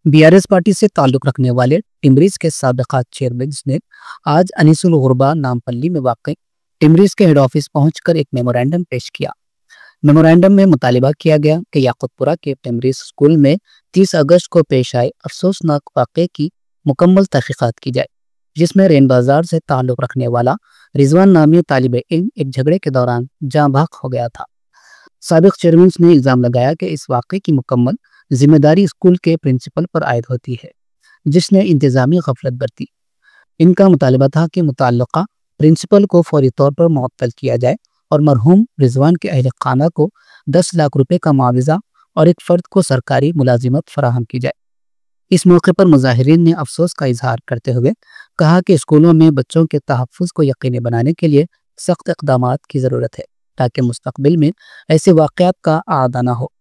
BRS party से ताल्लुक रखने वाले टिमरीज के साबिका चेयरमैन ने आज अनीसुल गुरबा नामपल्ली में वाक़ टिमरीज के हेड ऑफिस पहुंचकर एक मेमोरेंडम पेश किया। मेमोरेंडम में मुतालिबा किया गया कि याकूतपुरा के टिमरीज स्कूल में 30 अगस्त को पेश आए अफसोसनाक वाक़े की मुकम्मल तहकीकात की जाए, जिसमें रेन बाजार से ताल्लुक रखने वाला रिजवान नामी तालिब इल्म एक झगड़े के दौरान जाँ बहक हो गया था। साबिक चेयरमैन ने इल्ज़ाम लगाया कि इस वाक़े की मुकम्मल जिम्मेदारी स्कूल के प्रिंसिपल पर आयद होती है, जिसने इंतजामी गफलत बरती। इनका मुतालबा था कि मुतल्लका प्रिंसिपल को फौरी तौर पर मुअत्तल किया जाए और मरहूम रिजवान के अहल खाना को 10 लाख रुपए का मुआवजा और एक फ़र्द को सरकारी मुलाजिमत फराहम की जाए। इस मौके पर मुजाहिरीन ने अफसोस का इजहार करते हुए कहा कि स्कूलों में बच्चों के तहफ़्फ़ुज़ को यकीनी बनाने के लिए सख्त इक़दामात की ज़रूरत है, ताकि मुस्तक़बिल में ऐसे वाक़यात का आदा न हो।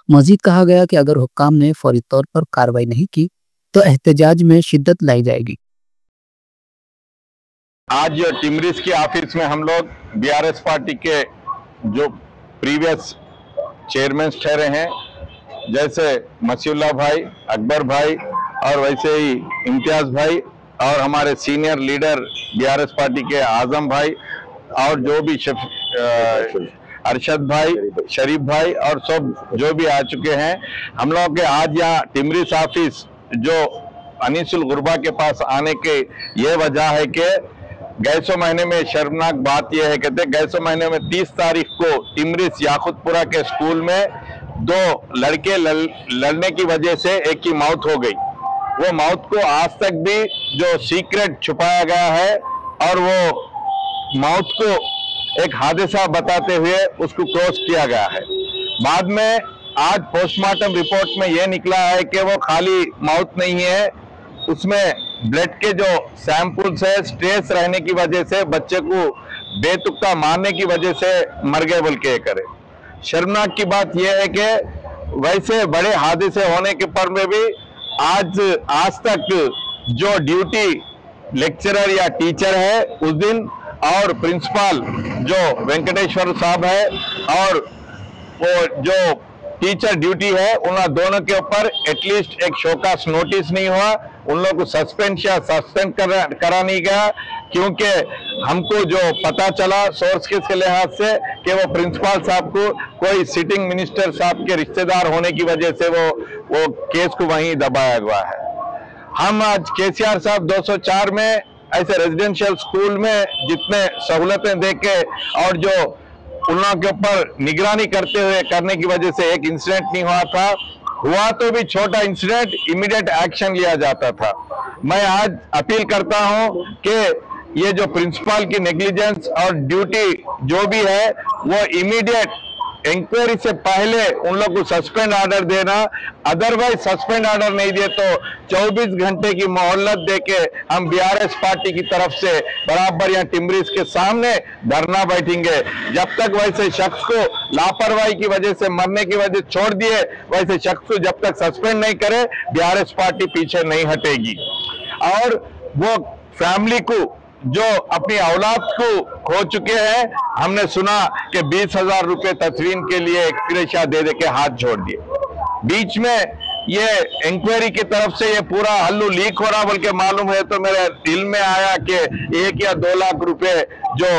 मज़ीद कहा गया कि अगर हुक्काम ने फौरी तौर पर कार्रवाई नहीं की तो एहतजाज में शिद्दत लाई जाएगी। आज टिमरीज के ऑफिस में हम लोग बीआरएस पार्टी के जो प्रीवियस चेयरमैन ठहरे हैं, जैसे मसीउल्लाह भाई, अकबर भाई और वैसे ही इम्तियाज भाई और हमारे सीनियर लीडर बीआरएस पार्टी के आजम भाई और जो भी अरशद भाई, शरीफ भाई और सब जो भी आ चुके हैं, हम लोग के आज यहाँ टिमरीज ऑफिस जो अनीसुल गुरबा के पास आने के ये वजह है कि गैसो महीने में शर्मनाक बात यह है, कहते गैसो महीने में 30 तारीख को टिमरीज याकूतपुरा के स्कूल में 2 लड़के लड़ने की वजह से एक की मौत हो गई। वो मौत को आज तक भी जो सीक्रेट छुपाया गया है और वो मौत को एक हादसा बताते हुए उसको क्लोज किया गया है। बाद में आज पोस्टमार्टम रिपोर्ट में यह निकला है कि वो खाली मौत नहीं है, उसमें ब्लड के जो सैंपल्स है स्ट्रेस रहने की वजह से बच्चे को बेतुका मारने की वजह से मर गए बोल के करे। शर्मनाक की बात यह है कि वैसे बड़े हादसे होने के पर में भी आज तक जो ड्यूटी लेक्चरर या टीचर है उस दिन और प्रिंसिपल जो वेंकटेश्वर साहब है और वो जो टीचर ड्यूटी है उन दोनों के ऊपर एटलीस्ट एक शोकास नोटिस नहीं हुआ, उन लोगों को सस्पेंड करा नहीं गया, क्योंकि हमको जो पता चला सोर्स के लिहाज से कि वो प्रिंसिपल साहब को कोई सिटिंग मिनिस्टर साहब के रिश्तेदार होने की वजह से वो केस को वहीं दबाया हुआ है। हम आज केसीआर साहब 204 में ऐसे रेजिडेंशियल स्कूल में जितने सहूलतें देके और जो उन लोगों के ऊपर निगरानी करने की वजह से एक इंसिडेंट नहीं हुआ तो भी छोटा इंसिडेंट इमीडिएट एक्शन लिया जाता था। मैं आज अपील करता हूं कि ये जो प्रिंसिपल की नेग्लिजेंस और ड्यूटी जो भी है वो इमीडिएट इंक्वायरी से पहले उन लोग को सस्पेंड ऑर्डर देना, अदरवाइज सस्पेंड ऑर्डर नहीं दिए तो 24 घंटे की मोहलत देके हम बीआरएस पार्टी की तरफ से बराबर यहाँ टिमरीज के सामने धरना बैठेंगे। जब तक वैसे शख्स को लापरवाही की वजह से मरने की वजह छोड़ दिए, वैसे शख्स को जब तक सस्पेंड नहीं करे बीआरएस पार्टी पीछे नहीं हटेगी। और वो फैमिली को जो अपनी औलाद को खो चुके हैं, हमने सुना कि 20,000 रुपए तस्वीन के लिए एक्सग्रेशिया दे के हाथ जोड़ दिए। बीच में ये इंक्वायरी की तरफ से ये पूरा हल्लू लीक हो रहा बोल के मालूम है तो मेरे दिल में आया कि 1 या 2 लाख रुपए जो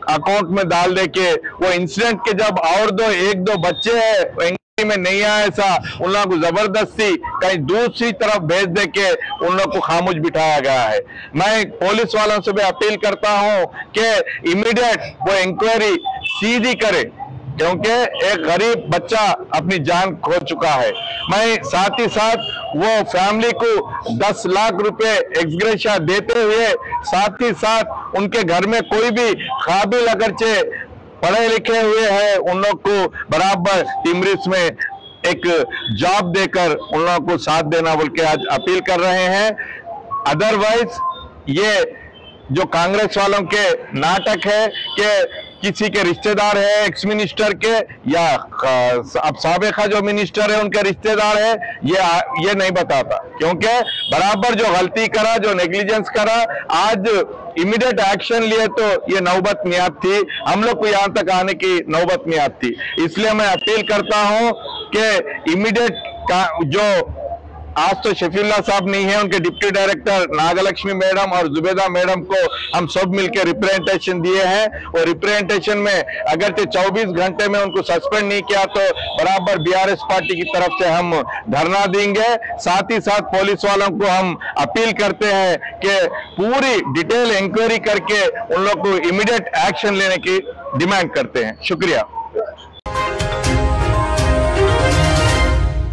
अकाउंट में डाल दे के वो इंसिडेंट के जब और 1-2 बच्चे हैं में नहीं आया ऐसा उन लोगों को जबरदस्ती कहीं दूसरी तरफ भेज दे के उन लोगों को खामोश बिठाया गया है। मैं पुलिस वालों से भी अपील करता हूं कि इमीडिएट वो इंक्वायरी सीधी करे, क्योंकि एक गरीब बच्चा अपनी जान खो चुका है। मैं साथ ही साथ वो फैमिली को 10 लाख रुपए एक्सग्रेशिया देते हुए साथ ही साथ उनके घर में कोई भी काबिल अगरचे पढ़े लिखे हुए हैं उन लोग को बराबर टिमरीज में एक जॉब देकर उन लोगों को साथ देना बोल के आज अपील कर रहे हैं। अदरवाइज ये जो कांग्रेस वालों के नाटक है कि किसी के रिश्तेदार है एक्स मिनिस्टर के या अब साबिका जो मिनिस्टर है उनके रिश्तेदार है, ये नहीं बताता, क्योंकि बराबर जो गलती करा, जो नेग्लिजेंस करा, आज इमीडिएट एक्शन लिए तो ये नौबत मियाद थी, हम लोग को यहाँ तक आने की नौबत मियाद थी। इसलिए मैं अपील करता हूँ कि इमीडिएट जो आज तो शफीउल्लाह साहब नहीं है, उनके डिप्टी डायरेक्टर नागलक्ष्मी मैडम और जुबेदा मैडम को हम सब मिलकर रिप्रेजेंटेशन दिए हैं, और रिप्रेजेंटेशन में अगर 24 घंटे में उनको सस्पेंड नहीं किया तो बराबर बीआरएस पार्टी की तरफ से हम धरना देंगे। साथ ही साथ पुलिस वालों को हम अपील करते हैं कि पूरी डिटेल इंक्वायरी करके उन लोग को इमीडिएट एक्शन लेने की डिमांड करते हैं। शुक्रिया।